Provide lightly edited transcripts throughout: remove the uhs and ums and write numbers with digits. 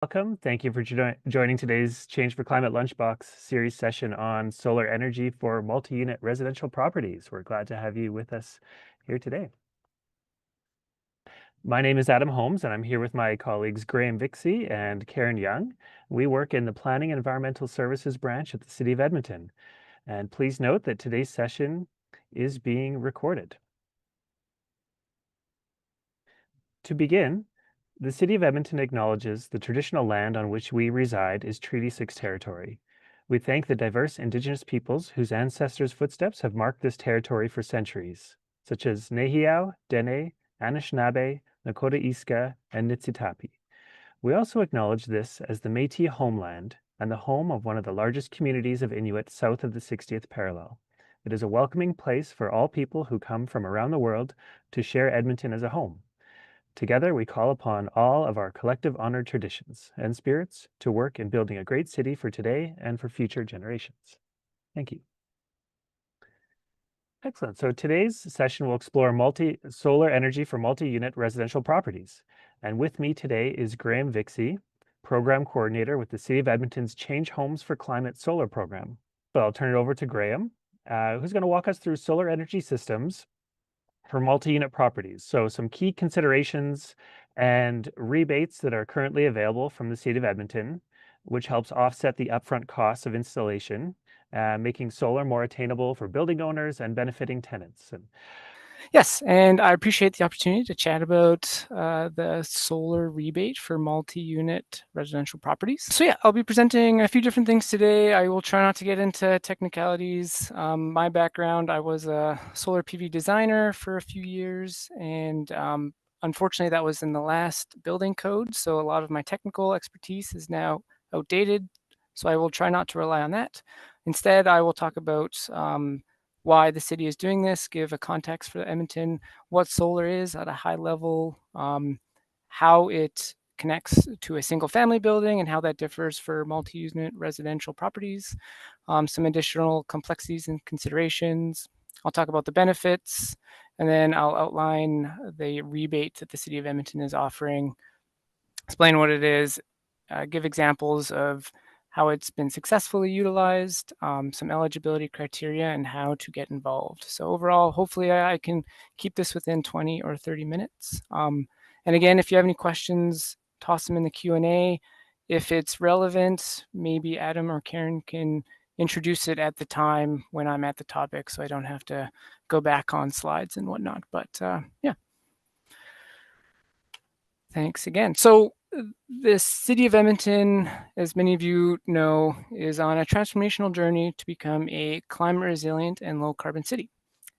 Welcome. Thank you for joining today's Change for Climate Lunchbox series session on solar energy for multi-unit residential properties. We're glad to have you with us here today. My name is Adam Holmes, and I'm here with my colleagues Graham Vixie and Karen Young. We work in the Planning and Environmental Services branch at the City of Edmonton. And please note that today's session is being recorded. To begin, the City of Edmonton acknowledges the traditional land on which we reside is Treaty 6 territory. We thank the diverse Indigenous peoples whose ancestors' footsteps have marked this territory for centuries, such as Nehiyaw, Dene, Anishinaabe, Nakota Iska, and Niitsitapi. We also acknowledge this as the Métis homeland and the home of one of the largest communities of Inuit south of the 60th parallel. It is a welcoming place for all people who come from around the world to share Edmonton as a home. Together, we call upon all of our collective honored traditions and spirits to work in building a great city for today and for future generations. Thank you. Excellent. So today's session will explore solar energy for multi-unit residential properties. And with me today is Graham Vixie, Program Coordinator with the City of Edmonton's Change Homes for Climate Solar Program. So I'll turn it over to Graham, who's going to walk us through solar energy systems for multi-unit properties. So some key considerations and rebates that are currently available from the City of Edmonton, which helps offset the upfront costs of installation, making solar more attainable for building owners and benefiting tenants. Yes, and I appreciate the opportunity to chat about the solar rebate for multi-unit residential properties. So yeah, I'll be presenting a few different things today. I will try not to get into technicalities. My background, I was a solar PV designer for a few years, and unfortunately that was in the last building code, so a lot of my technical expertise is now outdated, so I will try not to rely on that. Instead, I will talk about why the city is doing this, give a context for Edmonton, what solar is at a high level, how it connects to a single family building and how that differs for multi-unit residential properties, some additional complexities and considerations. I'll talk about the benefits, and then I'll outline the rebate that the City of Edmonton is offering, explain what it is, give examples of how it's been successfully utilized, some eligibility criteria, and how to get involved. So overall, hopefully I can keep this within 20 or 30 minutes. And again, if you have any questions, toss them in the Q&A. If it's relevant, maybe Adam or Karen can introduce it at the time when I'm at the topic, so I don't have to go back on slides and whatnot. But yeah. Thanks again. So the City of Edmonton, as many of you know, is on a transformational journey to become a climate resilient and low carbon city.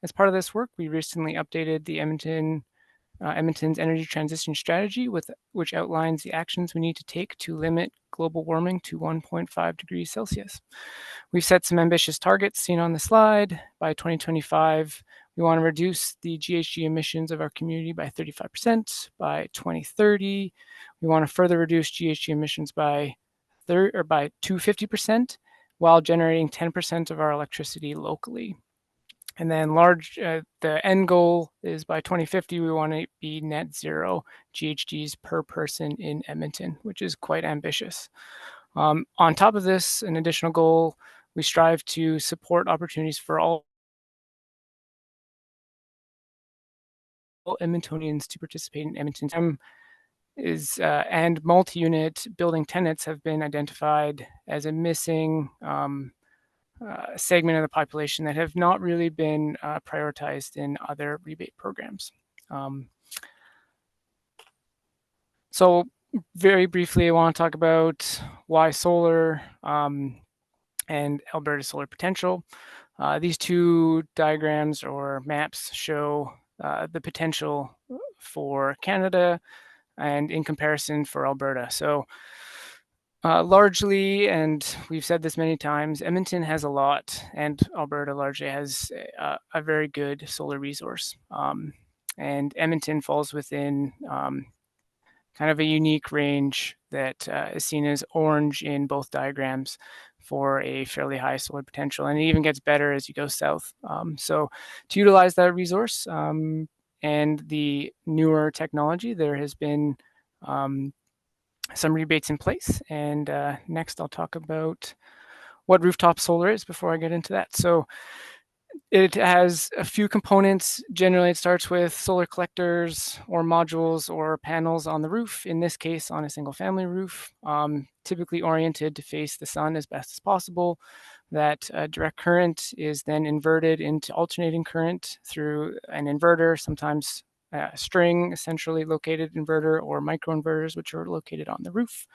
As part of this work, we recently updated the Edmonton's energy transition strategy, which outlines the actions we need to take to limit global warming to 1.5 degrees Celsius. We've set some ambitious targets seen on the slide. By 2025, we want to reduce the GHG emissions of our community by 35%. By 2030, we want to further reduce GHG emissions by 250% while generating 10% of our electricity locally. And then the end goal is by 2050, we want to be net zero GHGs per person in Edmonton, which is quite ambitious. On top of this, an additional goal, we strive to support opportunities for all Edmontonians to participate in Edmonton's and multi-unit building tenants have been identified as a missing segment of the population that have not really been prioritized in other rebate programs. So very briefly, I want to talk about why solar and Alberta's solar potential. These two diagrams or maps show the potential for Canada and in comparison for Alberta. So largely, and we've said this many times, Edmonton has a lot, and Alberta largely has a very good solar resource. And Edmonton falls within kind of a unique range that is seen as orange in both diagrams for a fairly high solar potential, and it even gets better as you go south. So to utilize that resource and the newer technology, there has been some rebates in place. And next I'll talk about what rooftop solar is before I get into that. So it has a few components. Generally, it starts with solar collectors or modules or panels on the roof, in this case on a single family roof, typically oriented to face the sun as best as possible. That direct current is then inverted into alternating current through an inverter, sometimes a string, essentially located inverter, or microinverters, which are located on the roof.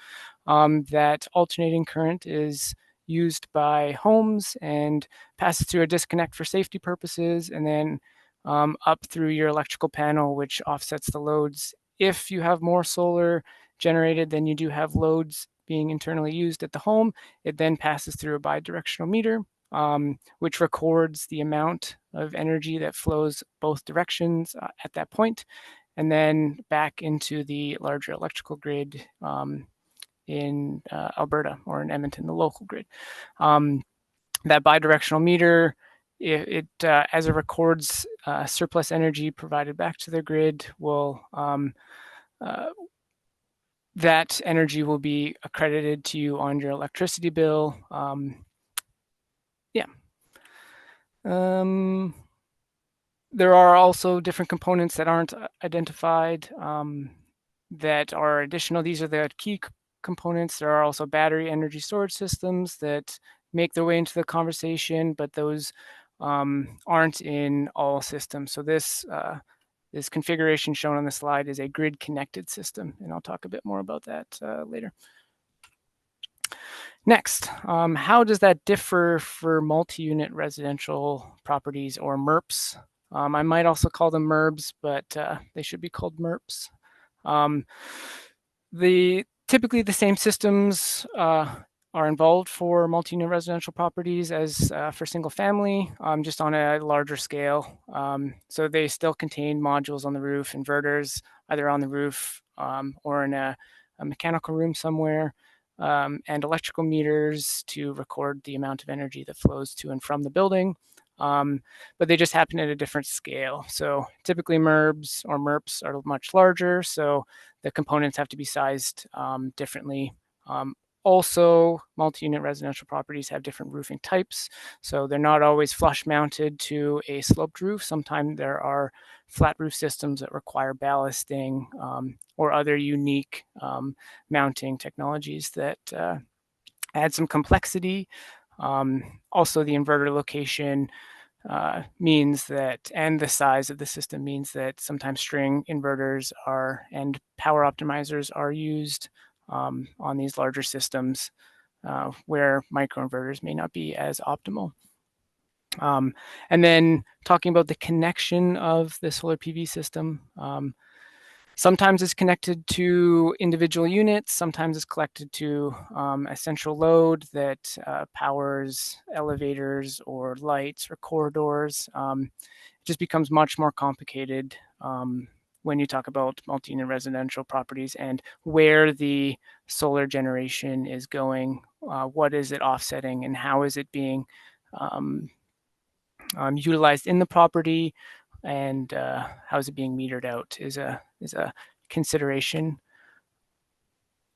That alternating current is used by homes and passes through a disconnect for safety purposes, and then up through your electrical panel, which offsets the loads. If you have more solar generated than you do have loads being internally used at the home, it then passes through a bidirectional meter, which records the amount of energy that flows both directions at that point, and then back into the larger electrical grid in Alberta, or in Edmonton, the local grid. That bidirectional meter, as it records surplus energy provided back to the grid, will that energy will be accredited to you on your electricity bill. There are also different components that aren't identified that are additional. These are the key components. There are also battery energy storage systems that make their way into the conversation, but those aren't in all systems. So this configuration shown on the slide is a grid connected system, and I'll talk a bit more about that later. Next, how does that differ for multi-unit residential properties, or MERPs? I might also call them MERBs, but they should be called MERPs. Typically the same systems are involved for multi-unit residential properties as for single family, just on a larger scale. So they still contain modules on the roof, inverters, either on the roof or in a mechanical room somewhere, and electrical meters to record the amount of energy that flows to and from the building. But they just happen at a different scale. So typically MERBs or MERPs are much larger, so the components have to be sized differently. Also, multi-unit residential properties have different roofing types, so they're not always flush mounted to a sloped roof. Sometimes there are flat roof systems that require ballasting or other unique mounting technologies that add some complexity. Also, the inverter location means that, and the size of the system means that sometimes string inverters and power optimizers are used on these larger systems where microinverters may not be as optimal. And then talking about the connection of the solar PV system, sometimes it's connected to individual units, sometimes it's connected to a central load that powers elevators or lights or corridors. It just becomes much more complicated when you talk about multi-unit residential properties and where the solar generation is going, what is it offsetting, and how is it being utilized in the property, and how is it being metered out is a consideration.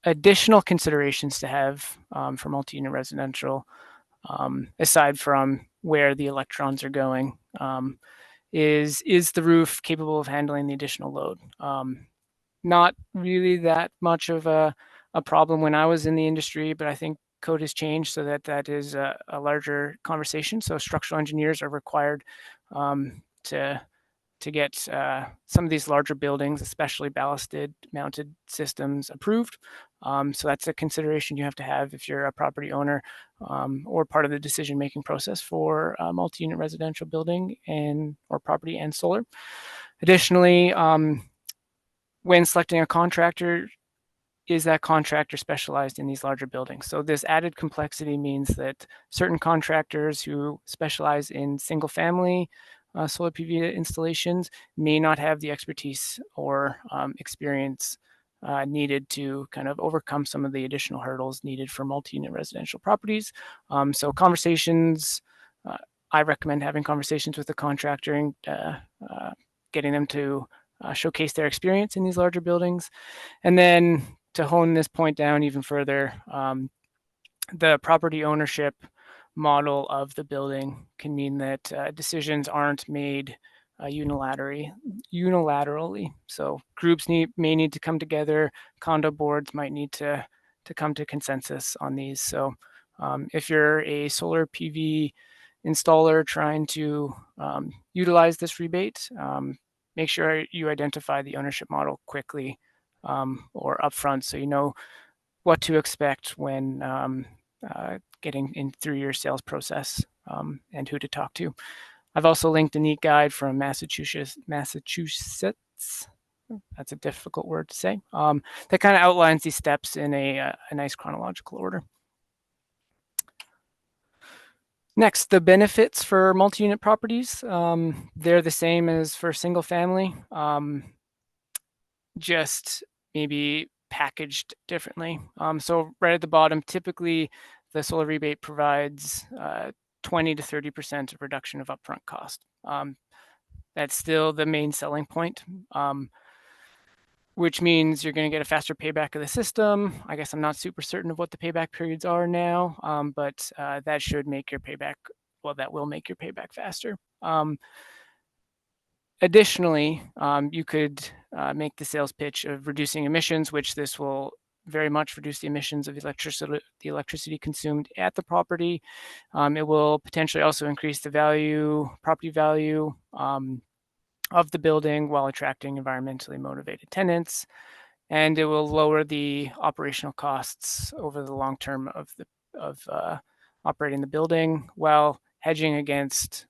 Additional considerations to have for multi-unit residential, aside from where the electrons are going, is the roof capable of handling the additional load? Not really that much of a problem when I was in the industry, but I think code has changed so that is a larger conversation. So structural engineers are required to get some of these larger buildings, especially ballasted mounted systems, approved. So that's a consideration you have to have if you're a property owner or part of the decision-making process for a multi-unit residential building or property and solar. Additionally, when selecting a contractor, is that contractor specialized in these larger buildings? So this added complexity means that certain contractors who specialize in single family solar PV installations may not have the expertise or experience needed to kind of overcome some of the additional hurdles needed for multi-unit residential properties. So conversations, I recommend having conversations with the contractor and getting them to showcase their experience in these larger buildings. And then to hone this point down even further, the property ownership model of the building can mean that decisions aren't made unilaterally. So groups may need to come together. Condo boards might need to come to consensus on these. So if you're a solar PV installer trying to utilize this rebate, make sure you identify the ownership model quickly or upfront, so you know what to expect when getting in through your sales process and who to talk to. I've also linked a neat guide from Massachusetts. That's a difficult word to say. That kind of outlines these steps in a nice chronological order. Next, the benefits for multi-unit properties. They're the same as for single family, just maybe packaged differently. So right at the bottom, typically the solar rebate provides 20 to 30% of reduction of upfront cost. That's still the main selling point, which means you're going to get a faster payback of the system. I guess I'm not super certain of what the payback periods are now, but that should make your payback, well, that will make your payback faster. Additionally, you could make the sales pitch of reducing emissions, which this will very much reduce the emissions of the electricity consumed at the property. It will potentially also increase the property value of the building while attracting environmentally motivated tenants. And it will lower the operational costs over the long term of operating the building while hedging against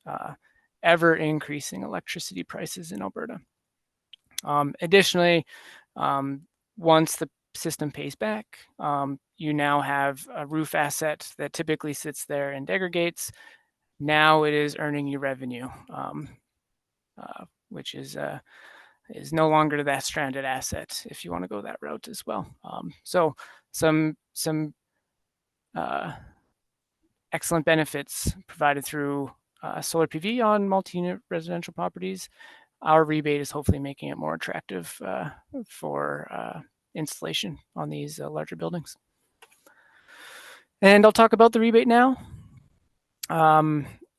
ever increasing electricity prices in Alberta. Additionally, once the system pays back, you now have a roof asset that typically sits there and degradates. Now it is earning you revenue, which is no longer that stranded asset if you want to go that route as well. So some excellent benefits provided through solar PV on multi-unit residential properties. Our rebate is hopefully making it more attractive for installation on these larger buildings. And I'll talk about the rebate now.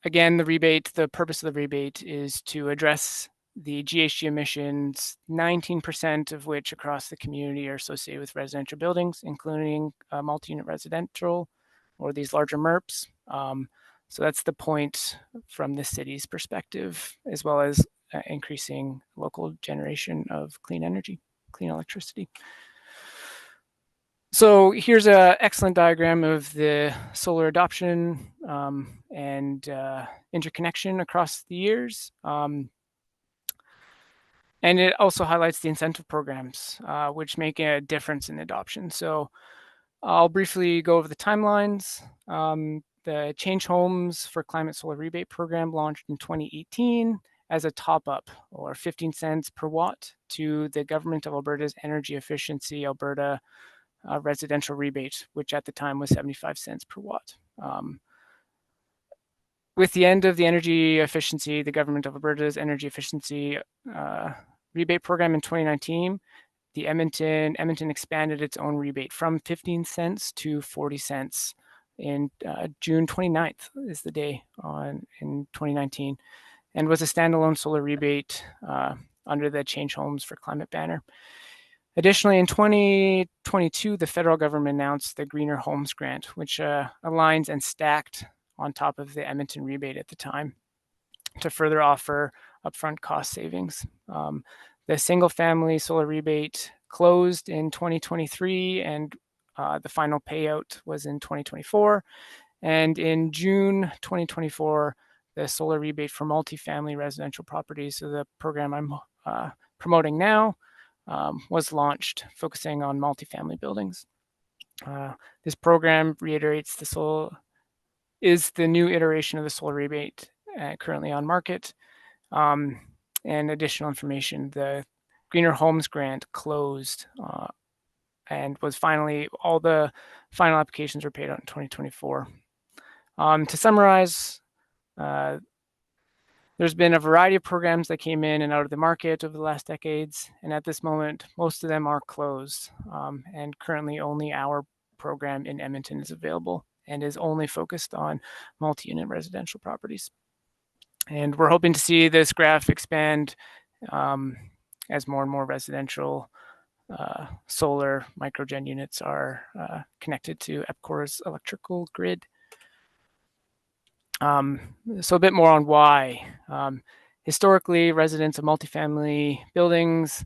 Again, the purpose of the rebate is to address the GHG emissions, 19% of which across the community are associated with residential buildings, including multi-unit residential or these larger MERPs. So that's the point from the city's perspective, as well as increasing local generation of clean energy, clean electricity. So here's an excellent diagram of the solar adoption and interconnection across the years. And it also highlights the incentive programs, which make a difference in adoption. So I'll briefly go over the timelines. The Change Homes for Climate Solar Rebate Program launched in 2018 as a top-up, or 15 cents per watt, to the Government of Alberta's Energy Efficiency Alberta residential rebate, which at the time was 75 cents per watt. With the end of the the Government of Alberta's Energy Efficiency Rebate Program in 2019, the Edmonton expanded its own rebate from 15 cents to 40 cents in June 29th is the day in 2019, and was a standalone solar rebate under the Change Homes for Climate banner. Additionally, in 2022, the federal government announced the Greener Homes Grant, which aligns and stacked on top of the Edmonton rebate at the time to further offer upfront cost savings. The single-family solar rebate closed in 2023, and the final payout was in 2024. And in June 2024, the solar rebate for multifamily residential properties, so the program I'm promoting now, was launched, focusing on multifamily buildings. This program reiterates is the new iteration of the solar rebate currently on market. And additional information, the Greener Homes Grant closed and was all the final applications were paid out in 2024. To summarize, There's been a variety of programs that came in and out of the market over the last decades, and at this moment, most of them are closed. And currently, only our program in Edmonton is available and is only focused on multi-unit residential properties. And we're hoping to see this graph expand as more and more residential solar microgen units are connected to EPCOR's electrical grid. So a bit more on why. Historically, residents of multifamily buildings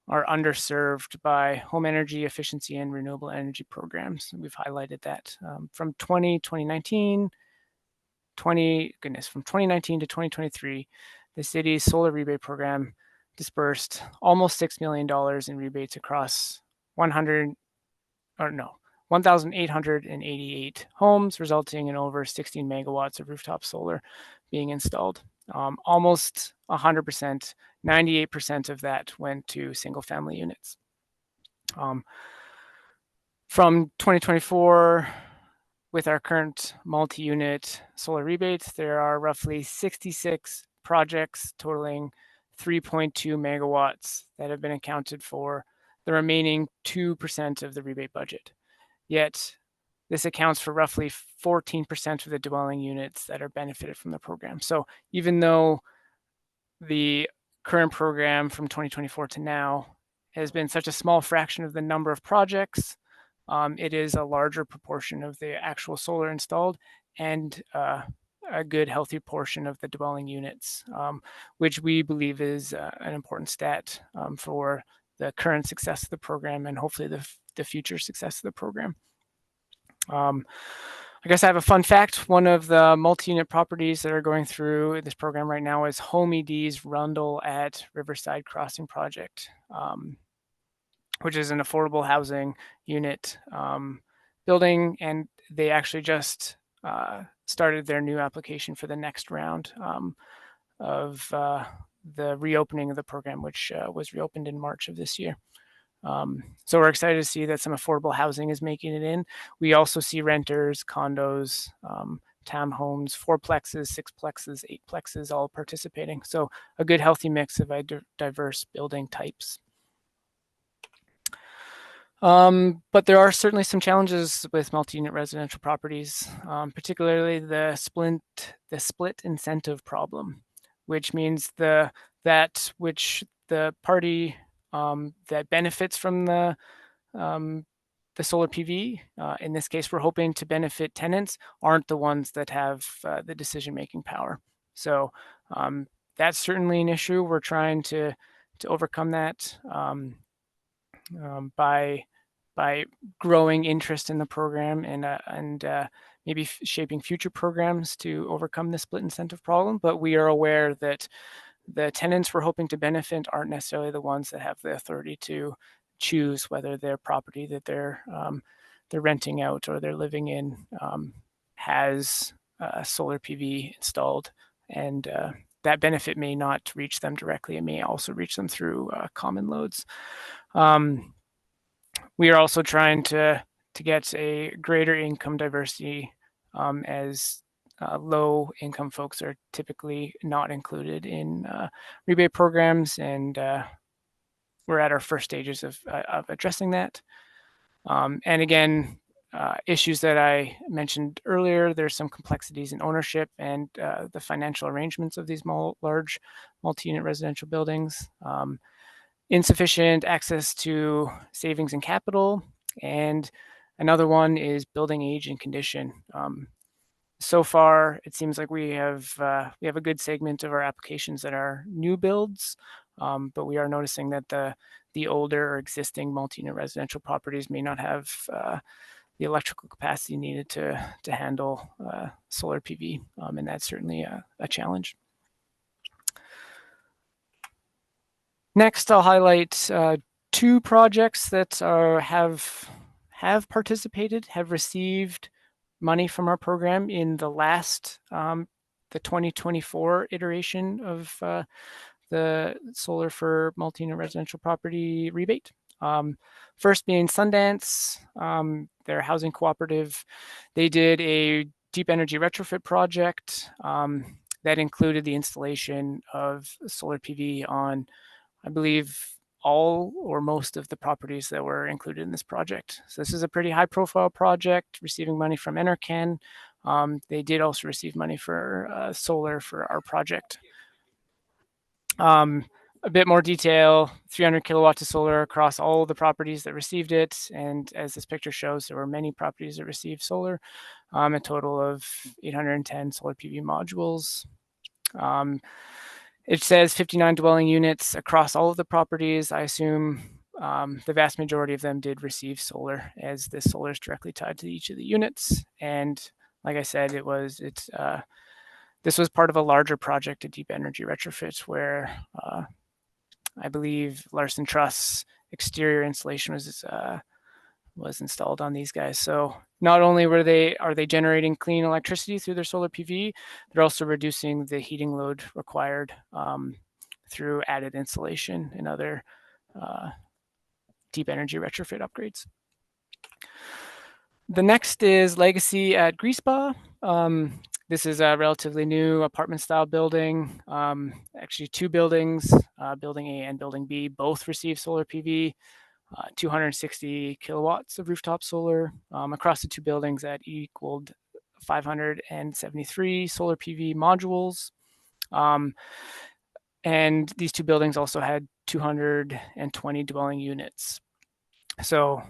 are underserved by home energy efficiency and renewable energy programs. We've highlighted that from 2019 to 2023, the city's solar rebate program dispersed almost $6 million in rebates across 1,888 homes, resulting in over 16 megawatts of rooftop solar being installed. Almost 100%, 98% of that went to single family units. From 2024, with our current multi-unit solar rebates, there are roughly 66 projects totaling 3.2 megawatts that have been accounted for the remaining 2% of the rebate budget. Yet this accounts for roughly 14% of the dwelling units that are benefited from the program. So even though the current program from 2024 to now has been such a small fraction of the number of projects, it is a larger proportion of the actual solar installed and a good, healthy portion of the dwelling units, which we believe is an important stat for the current success of the program and hopefully the future success of the program. I guess I have a fun fact. One of the multi-unit properties that are going through this program right now is Home ED's Rundle at Riverside Crossing project, which is an affordable housing unit building, and they actually just started their new application for the next round of the reopening of the program, which was reopened in March of this year. So we're excited to see that some affordable housing is making it in. We also see renters, condos, townhomes, fourplexes, sixplexes, eightplexes all participating. So a good healthy mix of diverse building types. But there are certainly some challenges with multi-unit residential properties, particularly the split incentive problem, which means that which the party that benefits from the solar PV, in this case, we're hoping to benefit tenants, aren't the ones that have the decision-making power. So that's certainly an issue. We're trying to overcome that by growing interest in the program and maybe shaping future programs to overcome the split incentive problem. But we are aware that the tenants we're hoping to benefit aren't necessarily the ones that have the authority to choose whether their property that they're renting out or they're living in has solar PV installed, and that benefit may not reach them directly. It may also reach them through common loads. We are also trying to get a greater income diversity as low income folks are typically not included in rebate programs, and we're at our first stages of addressing that. And again, issues that I mentioned earlier, there's some complexities in ownership and the financial arrangements of these large multi-unit residential buildings, insufficient access to savings and capital, and another one is building age and condition. So far, it seems like we have a good segment of our applications that are new builds, but we are noticing that the older or existing multi-unit residential properties may not have the electrical capacity needed to handle solar PV, and that's certainly a challenge. Next, I'll highlight two projects that have participated, have received money from our program in the last, the 2024 iteration of the Solar for Multi-Unit Residential Property rebate. First being Sundance, their housing cooperative. They did a deep energy retrofit project that included the installation of solar PV on, I believe, all or most of the properties that were included in this project. So this is a pretty high profile project, receiving money from NRCan. They did also receive money for solar for our project. A bit more detail, 300 kilowatts of solar across all the properties that received it. And as this picture shows, there were many properties that received solar, a total of 810 solar PV modules. It says 59 dwelling units across all of the properties. I assume the vast majority of them did receive solar, as this solar is directly tied to each of the units. And like I said, this was part of a larger project, a deep energy retrofit, where I believe Larson Truss exterior insulation was installed on these guys. So not only are they generating clean electricity through their solar PV, they're also reducing the heating load required through added insulation and other deep energy retrofit upgrades. The next is Legacy at Greaspaw. This is a relatively new apartment style building. Actually, two buildings, Building A and Building B, both receive solar PV. 260 kilowatts of rooftop solar across the two buildings that equaled 573 solar PV modules. And these two buildings also had 220 dwelling units. So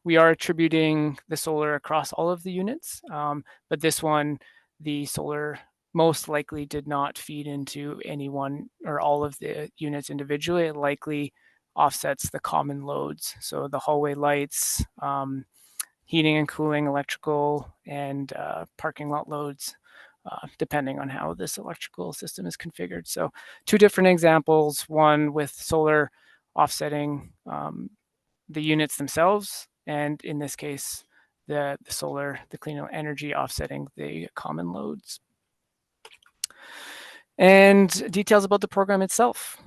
we are attributing the solar across all of the units, but this one, the solar most likely did not feed into any one or all of the units individually. It likely offsets the common loads. So the hallway lights, heating and cooling, electrical, and parking lot loads, depending on how this electrical system is configured. So two different examples, one with solar offsetting the units themselves, and in this case, the clean energy offsetting the common loads. And details about the program itself.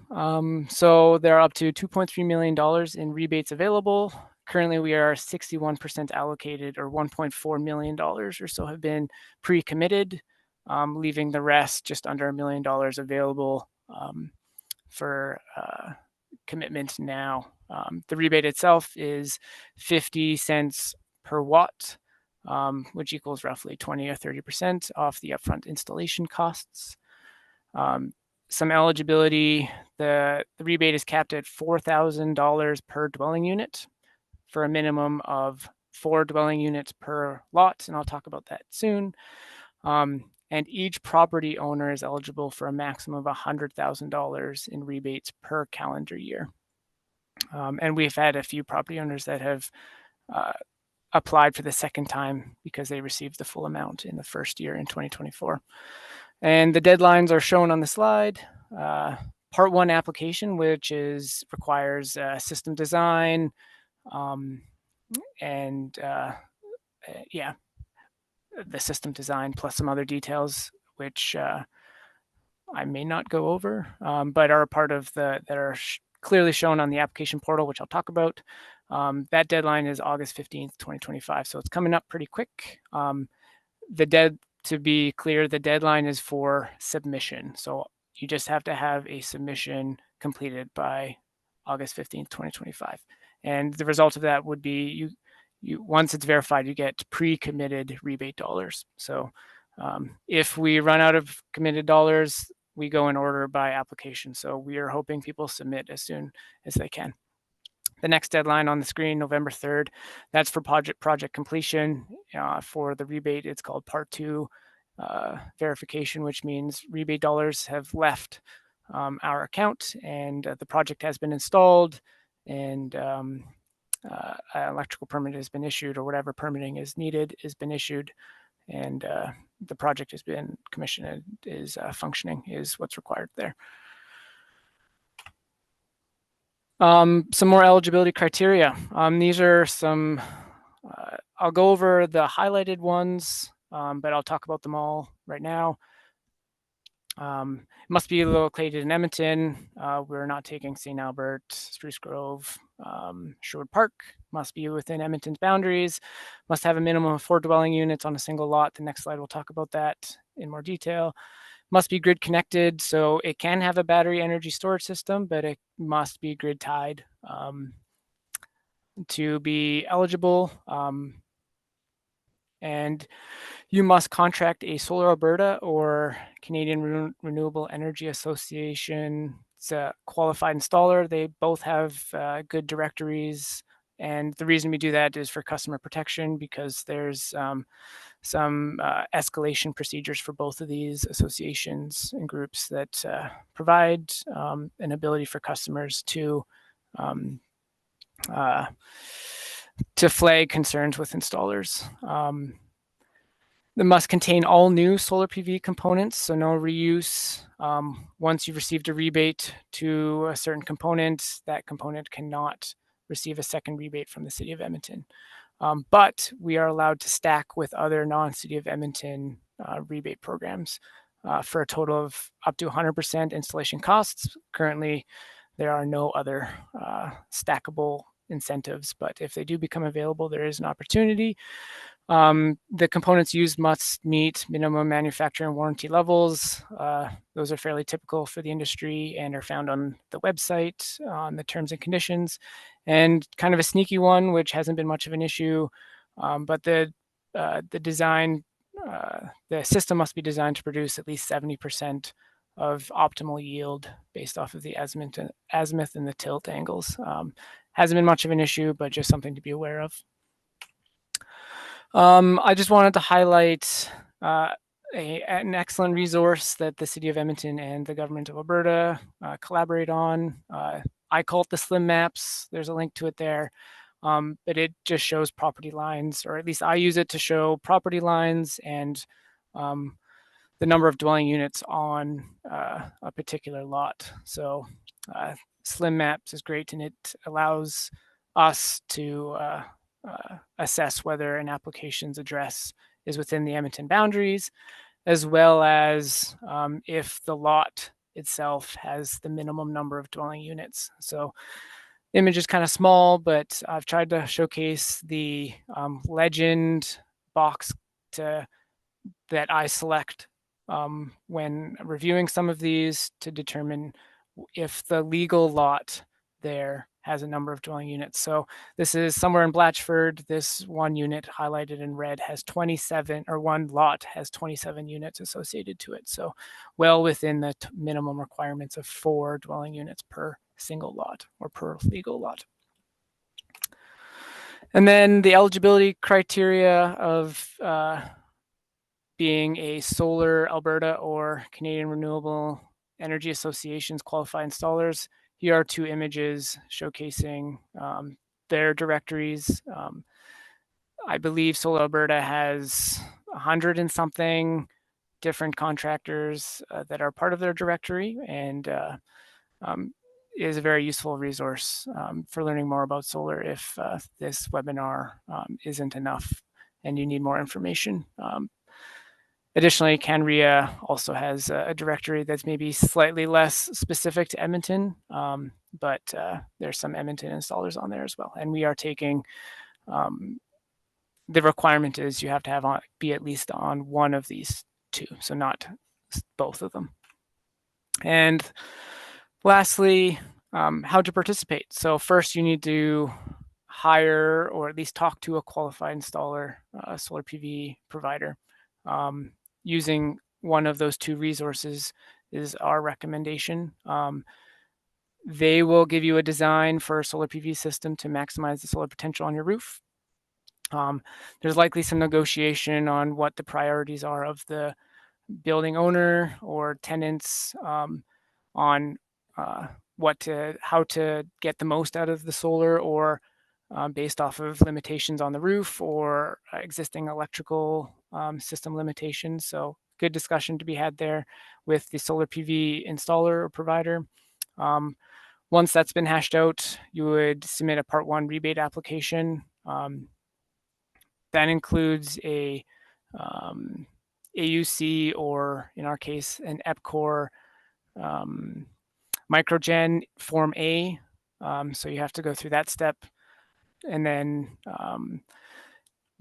So there are up to $2.3 million in rebates available. Currently, we are 61% allocated, or $1.4 million or so have been pre-committed, leaving the rest just under $1 million available for commitment now. The rebate itself is 50 cents per watt, which equals roughly 20 or 30% off the upfront installation costs. Some eligibility, the rebate is capped at $4,000 per dwelling unit for a minimum of 4 dwelling units per lot, and I'll talk about that soon. And each property owner is eligible for a maximum of $100,000 in rebates per calendar year. And we've had a few property owners that have applied for the second time because they received the full amount in the first year in 2024. And the deadlines are shown on the slide. Part 1 application, which requires system design, and the system design plus some other details, which I may not go over, but are a part of that are clearly shown on the application portal, which I'll talk about. That deadline is August 15th, 2025. So it's coming up pretty quick. To be clear, the deadline is for submission. So you just have to have a submission completed by August 15th, 2025. And the result of that would be once it's verified, you get pre-committed rebate dollars. So if we run out of committed dollars, we go in order by application. So we are hoping people submit as soon as they can. The next deadline on the screen, November 3rd, that's for project completion. For the rebate, it's called Part 2 verification, which means rebate dollars have left our account and the project has been installed, and an electrical permit has been issued, or whatever permitting is needed has been issued, and the project has been commissioned and is functioning, is what's required there. Some more eligibility criteria. These are some, I'll go over the highlighted ones, but I'll talk about them all right now. Must be located in Edmonton. We're not taking St. Albert, Spruce Grove, Sherwood Park. Must be within Edmonton's boundaries. Must have a minimum of 4 dwelling units on a single lot. The next slide will talk about that in more detail. must be grid connected, so it can have a battery energy storage system, but it must be grid tied to be eligible. And you must contract a Solar Alberta or Canadian Renewable Energy Association. It's a qualified installer. They both have good directories. And the reason we do that is for customer protection, because there's some escalation procedures for both of these associations and groups that provide an ability for customers um, uh, to flag concerns with installers. It must contain all new solar PV components, so no reuse. Once you've received a rebate to a certain component, that component cannot receive a second rebate from the City of Edmonton. But we are allowed to stack with other non-City of Edmonton rebate programs for a total of up to 100% installation costs. Currently, there are no other stackable incentives, but if they do become available, there is an opportunity. The components used must meet minimum manufacturer warranty levels. Those are fairly typical for the industry and are found on the website on the terms and conditions. And kind of a sneaky one, which hasn't been much of an issue, but the design, the system must be designed to produce at least 70% of optimal yield based off of the azimuth and the tilt angles. Hasn't been much of an issue, but just something to be aware of. I just wanted to highlight an excellent resource that the City of Edmonton and the Government of Alberta collaborate on. I call it the Slim Maps. There's a link to it there, but it just shows property lines, or at least I use it to show property lines and the number of dwelling units on a particular lot. So Slim Maps is great, and it allows us to assess whether an application's address is within the Edmonton boundaries, as well as if the lot itself has the minimum number of dwelling units. So the image is kind of small, but I've tried to showcase the legend box that I select when reviewing some of these to determine if the legal lot there has a number of dwelling units. So this is somewhere in Blatchford. This one unit highlighted in red has 27, or one lot has 27 units associated to it. So well within the minimum requirements of 4 dwelling units per single lot or per legal lot. And then the eligibility criteria of being a Solar Alberta or Canadian Renewable Energy Association's qualified installers. Here are 2 images showcasing their directories. I believe Solar Alberta has 100 and something different contractors that are part of their directory, and is a very useful resource for learning more about solar if this webinar isn't enough and you need more information. Additionally, CanRIA also has a directory that's maybe slightly less specific to Edmonton, but there's some Edmonton installers on there as well. And we are taking, the requirement is you have to have be at least on one of these 2, so not both of them. And lastly, how to participate. So first you need to hire or at least talk to a qualified installer, a solar PV provider. Using one of those 2 resources is our recommendation. They will give you a design for a solar PV system to maximize the solar potential on your roof. There's likely some negotiation on what the priorities are of the building owner or tenants on how to get the most out of the solar, or based off of limitations on the roof or existing electrical system limitations. So good discussion to be had there with the solar PV installer or provider. Once that's been hashed out, you would submit a Part 1 rebate application. That includes a AUC, or in our case, an EPCOR microgen Form A. So you have to go through that step. And then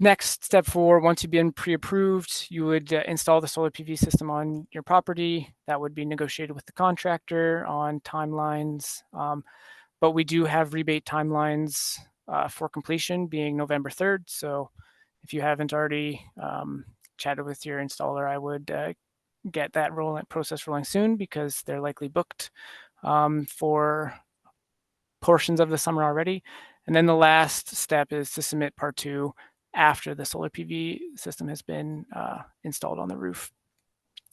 Next, step 4, once you've been pre-approved, you would install the solar PV system on your property. That would be negotiated with the contractor on timelines. But we do have rebate timelines for completion being November 3rd. So if you haven't already chatted with your installer, I would get that process rolling soon, because they're likely booked for portions of the summer already. And then the last step is to submit part 2 after the solar PV system has been installed on the roof.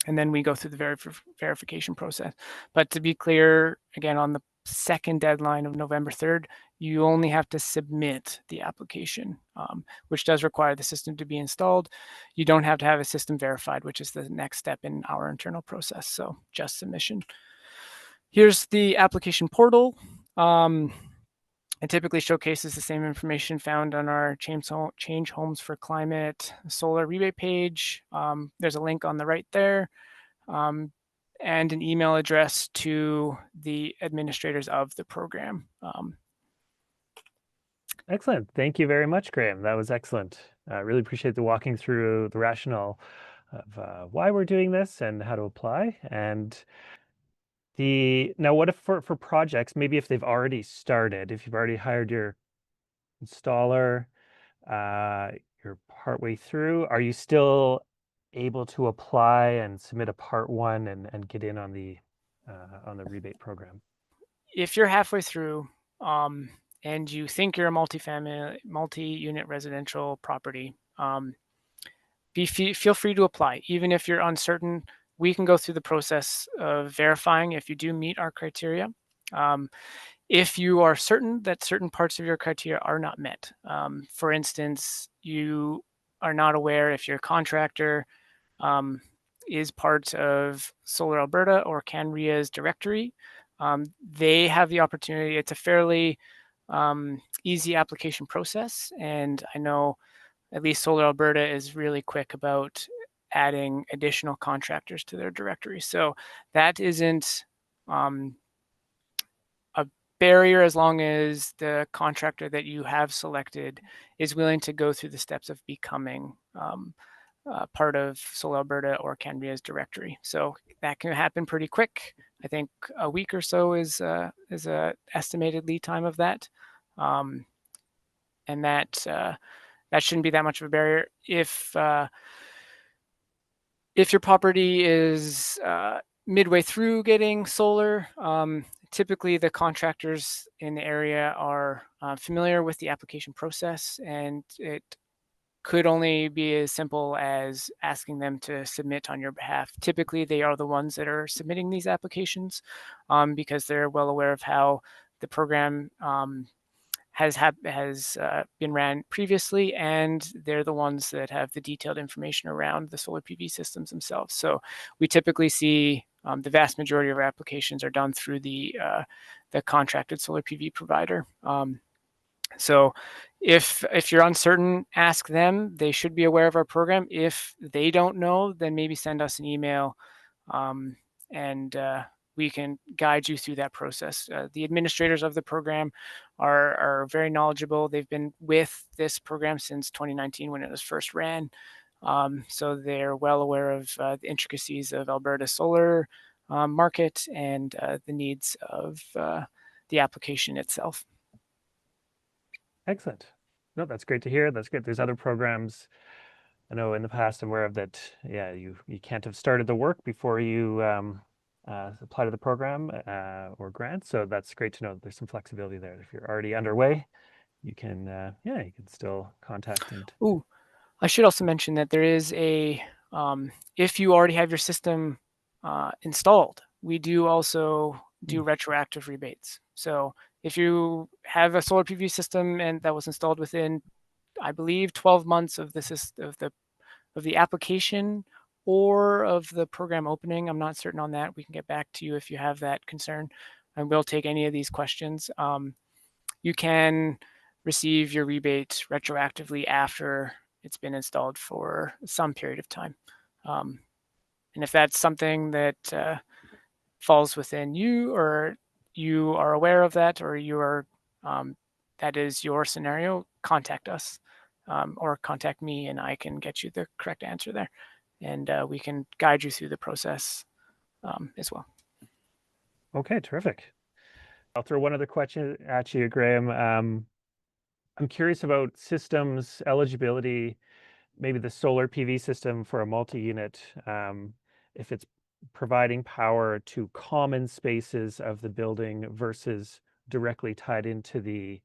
And then we go through the verification process. But to be clear, again, on the second deadline of November 3rd, you only have to submit the application, which does require the system to be installed. You don't have to have a system verified, which is the next step in our internal process. So just submission. Here's the application portal. It typically showcases the same information found on our Change Homes for Climate Solar Rebate page. There's a link on the right there, and an email address to the administrators of the program. Excellent. Thank you very much, Graham. That was excellent. I really appreciate the walking through the rationale of why we're doing this and how to apply. And now what if for projects, maybe if they've already started, if you've already hired your installer, you're partway through, are you still able to apply and submit a part 1 and get in on the rebate program? If you're halfway through and you think you're a multi-unit residential property, feel free to apply. Even if you're uncertain, we can go through the process of verifying if you do meet our criteria. If you are certain that certain parts of your criteria are not met, for instance, you are not aware if your contractor is part of Solar Alberta or CanRIA's directory, they have the opportunity. It's a fairly easy application process, and I know at least Solar Alberta is really quick about adding additional contractors to their directory. So that isn't a barrier, as long as the contractor that you have selected is willing to go through the steps of becoming part of Solar Alberta or CanRIA's directory. So that can happen pretty quick. I think a week or so is a estimated lead time of that, and that shouldn't be that much of a barrier. If your property is midway through getting solar, typically the contractors in the area are familiar with the application process, and it could only be as simple as asking them to submit on your behalf. Typically, they are the ones that are submitting these applications because they're well aware of how the program has been ran previously, and they're the ones that have the detailed information around the solar PV systems themselves. So we typically see the vast majority of our applications are done through the contracted solar PV provider. So if you're uncertain, ask them. They should be aware of our program. If they don't know, then maybe send us an email, and we can guide you through that process. The administrators of the program are very knowledgeable. They've been with this program since 2019 when it was first ran. So they're well aware of the intricacies of Alberta solar market and the needs of the application itself. Excellent. No, that's great to hear. That's good. There's other programs I know in the past I'm aware of that, yeah, you can't have started the work before you apply to the program or grant. So that's great to know that there's some flexibility there. If you're already underway, you can, you can still contact and. Ooh, I should also mention that there is if you already have your system installed, we do also do retroactive rebates. So if you have a solar PV system and that was installed within, I believe, 12 months of the application or of the program opening, I'm not certain on that. We can get back to you if you have that concern, and we'll take any of these questions. You can receive your rebate retroactively after it's been installed for some period of time. And if that's something that falls within you, or you are aware of that, or you are that is your scenario, contact us. or contact me and I can get you the correct answer there. And we can guide you through the process as well. Okay, terrific. I'll throw one other question at you, Graham. I'm curious about systems eligibility, maybe the solar PV system for a multi-unit, if it's providing power to common spaces of the building versus directly tied into the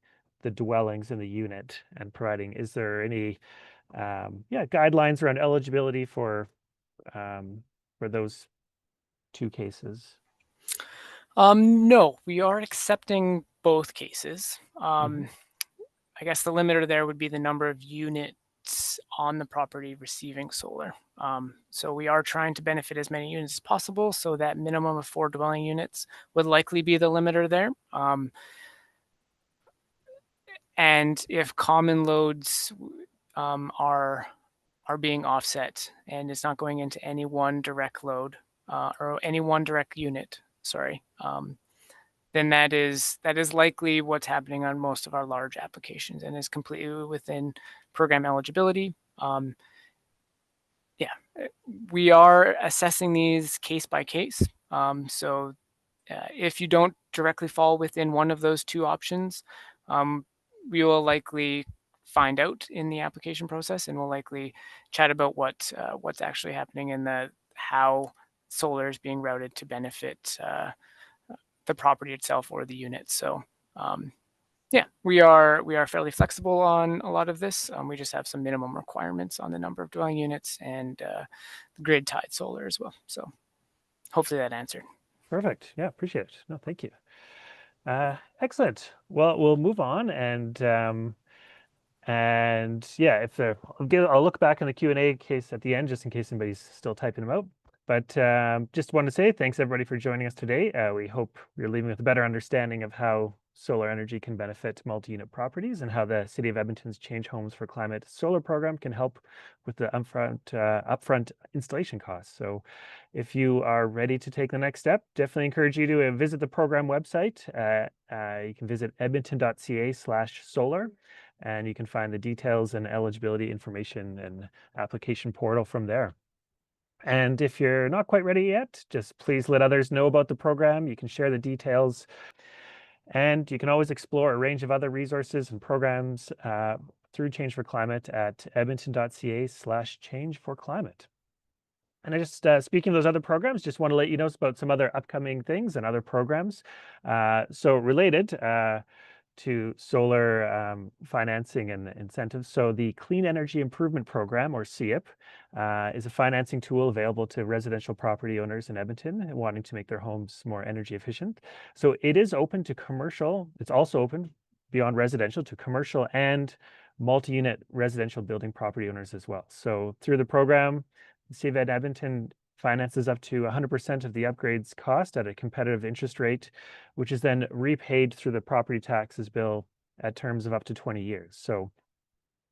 dwellings in the unit and providing, is there any guidelines around eligibility for those two cases? No, we are accepting both cases. Mhm. I guess the limiter there would be the number of units on the property receiving solar. So we are trying to benefit as many units as possible, so that minimum of 4 dwelling units would likely be the limiter there. And if common loads are being offset and it's not going into any one direct load or any one direct unit, sorry, then that is likely what's happening on most of our large applications and is completely within program eligibility. We are assessing these case by case. So if you don't directly fall within one of those two options, we will likely find out in the application process, and we'll likely chat about what's actually happening and how solar is being routed to benefit the property itself or the unit. So we are fairly flexible on a lot of this. We just have some minimum requirements on the number of dwelling units and grid tied solar as well. So hopefully that answered. Perfect. Yeah, appreciate it. No, thank you. Excellent. Well, we'll move on and yeah, I'll look back in the Q&A case at the end just in case anybody's still typing them out. But just want to say thanks everybody for joining us today. We hope you're leaving with a better understanding of how solar energy can benefit multi-unit properties and how the City of Edmonton's Change Homes for Climate solar program can help with the upfront installation costs. So if you are ready to take the next step, definitely encourage you to visit the program website. You can visit edmonton.ca/solar. And you can find the details and eligibility information and application portal from there. And if you're not quite ready yet, just please let others know about the program. You can share the details. And you can always explore a range of other resources and programs through Change for Climate at edmonton.ca/change4climate. And I just, speaking of those other programs, just want to let you know about some other upcoming things and other programs. So related to solar financing and incentives. So the Clean Energy Improvement Program, or CIP, is a financing tool available to residential property owners in Edmonton wanting to make their homes more energy efficient. So it is open to commercial. It's also open beyond residential to commercial and multi-unit residential building property owners as well. So through the program, the City of Edmonton finances up to 100% of the upgrades cost at a competitive interest rate, which is then repaid through the property taxes bill at terms of up to 20 years. So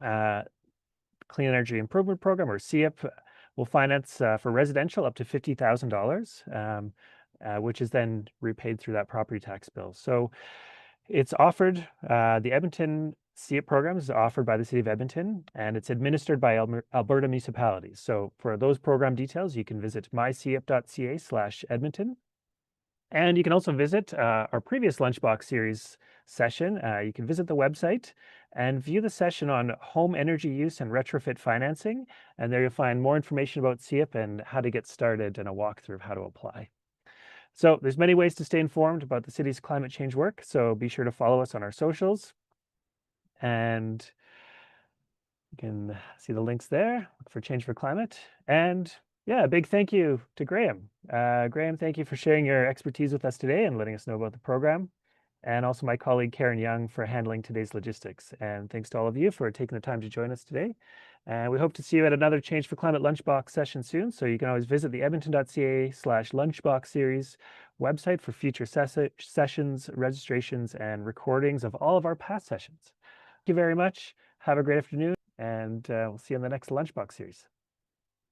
Clean Energy Improvement Program, or CIP, will finance for residential up to $50,000, which is then repaid through that property tax bill. So it's offered, the Edmonton CIP program is offered by the City of Edmonton, and it's administered by Alberta municipalities. So for those program details, you can visit mycip.ca/Edmonton. And you can also visit our previous Lunchbox series session. You can visit the website and view the session on home energy use and retrofit financing. And there you'll find more information about CIP and how to get started and a walkthrough of how to apply. So there's many ways to stay informed about the city's climate change work. So be sure to follow us on our socials. And you can see the links there. Look for Change for Climate. And yeah, a big thank you to Graham. Graham, thank you for sharing your expertise with us today and letting us know about the program. And also my colleague Karen Young for handling today's logistics. And thanks to all of you for taking the time to join us today. And we hope to see you at another Change for Climate Lunchbox session soon. So you can always visit the edmonton.ca/lunchbox series website for future sessions, registrations, and recordings of all of our past sessions. Thank you very much. Have a great afternoon, and we'll see you in the next Lunchbox series.